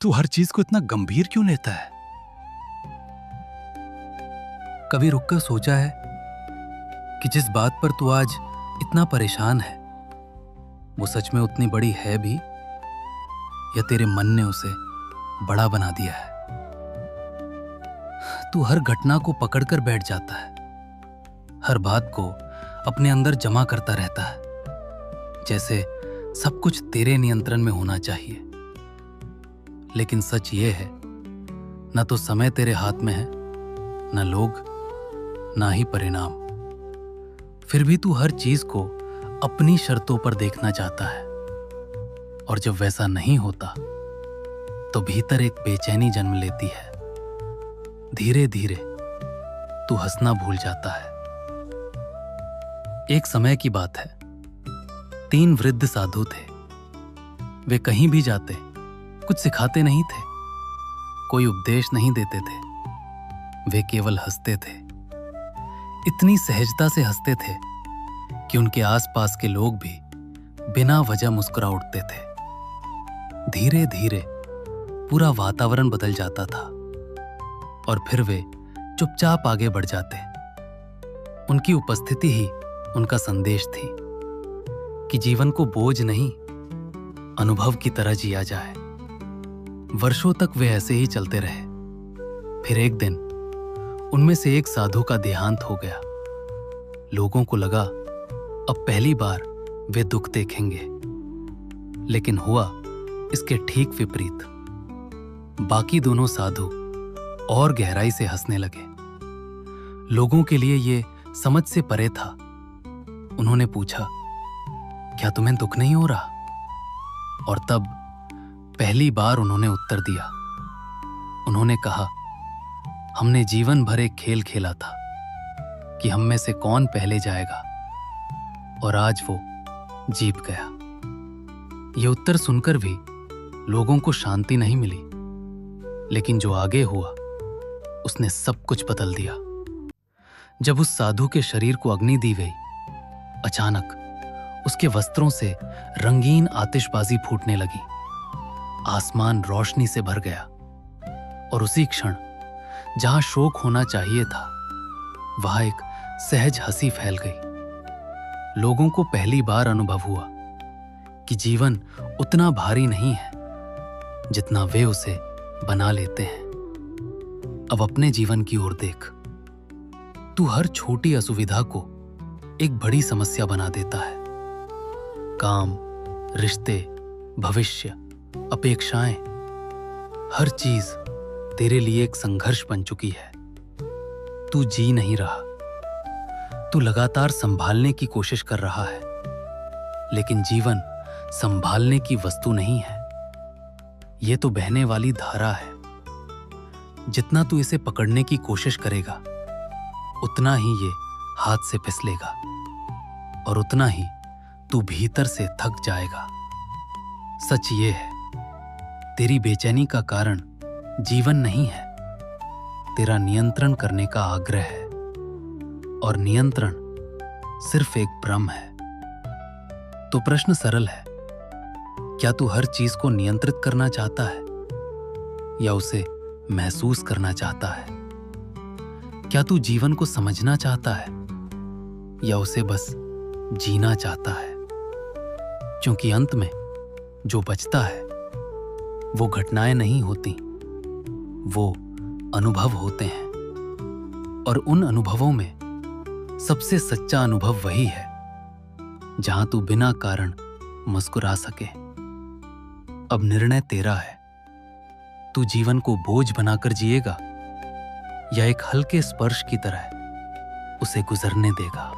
तू हर चीज को इतना गंभीर क्यों लेता है? कभी रुककर सोचा है कि जिस बात पर तू आज इतना परेशान है वो सच में उतनी बड़ी है भी, या तेरे मन ने उसे बड़ा बना दिया है? तू हर घटना को पकड़कर बैठ जाता है, हर बात को अपने अंदर जमा करता रहता है, जैसे सब कुछ तेरे नियंत्रण में होना चाहिए। लेकिन सच ये है, न तो समय तेरे हाथ में है, न लोग, ना ही परिणाम। फिर भी तू हर चीज को अपनी शर्तों पर देखना चाहता है, और जब वैसा नहीं होता तो भीतर एक बेचैनी जन्म लेती है। धीरे धीरे तू हंसना भूल जाता है। एक समय की बात है, 3 वृद्ध साधु थे। वे कहीं भी जाते कुछ सिखाते नहीं थे, कोई उपदेश नहीं देते थे, वे केवल हंसते थे। इतनी सहजता से हंसते थे कि उनके आसपास के लोग भी बिना वजह मुस्कुरा उठते थे। धीरे धीरे पूरा वातावरण बदल जाता था और फिर वे चुपचाप आगे बढ़ जाते। उनकी उपस्थिति ही उनका संदेश थी कि जीवन को बोझ नहीं, अनुभव की तरह जिया जाए। वर्षों तक वे ऐसे ही चलते रहे। फिर एक दिन उनमें से एक साधु का देहांत हो गया। लोगों को लगा अब पहली बार वे दुख देखेंगे, लेकिन हुआ इसके ठीक विपरीत। बाकी दोनों साधु और गहराई से हंसने लगे। लोगों के लिए ये समझ से परे था। उन्होंने पूछा, क्या तुम्हें दुख नहीं हो रहा? और तब पहली बार उन्होंने उत्तर दिया। उन्होंने कहा, हमने जीवन भर एक खेल खेला था कि हम में से कौन पहले जाएगा, और आज वो जीत गया। ये उत्तर सुनकर भी लोगों को शांति नहीं मिली, लेकिन जो आगे हुआ उसने सब कुछ बदल दिया। जब उस साधु के शरीर को अग्नि दी गई, अचानक उसके वस्त्रों से रंगीन आतिशबाजी फूटने लगी। आसमान रोशनी से भर गया और उसी क्षण जहां शोक होना चाहिए था, वहां एक सहज हंसी फैल गई। लोगों को पहली बार अनुभव हुआ कि जीवन उतना भारी नहीं है जितना वे उसे बना लेते हैं। अब अपने जीवन की ओर देख। तू हर छोटी असुविधा को एक बड़ी समस्या बना देता है। काम, रिश्ते, भविष्य, अपेक्षाएं, हर चीज तेरे लिए एक संघर्ष बन चुकी है। तू जी नहीं रहा। तू लगातार संभालने की कोशिश कर रहा है, लेकिन जीवन संभालने की वस्तु नहीं है। यह तो बहने वाली धारा है। जितना तू इसे पकड़ने की कोशिश करेगा, उतना ही ये हाथ से फिसलेगा और उतना ही तू भीतर से थक जाएगा। सच ये है, तेरी बेचैनी का कारण जीवन नहीं है, तेरा नियंत्रण करने का आग्रह है, और नियंत्रण सिर्फ एक भ्रम है। तो प्रश्न सरल है, क्या तू हर चीज को नियंत्रित करना चाहता है या उसे महसूस करना चाहता है? क्या तू जीवन को समझना चाहता है या उसे बस जीना चाहता है? क्योंकि अंत में जो बचता है वो घटनाएं नहीं होती, वो अनुभव होते हैं। और उन अनुभवों में सबसे सच्चा अनुभव वही है जहां तू बिना कारण मुस्कुरा सके। अब निर्णय तेरा है। तू जीवन को बोझ बनाकर जिएगा या एक हल्के स्पर्श की तरह उसे गुजरने देगा।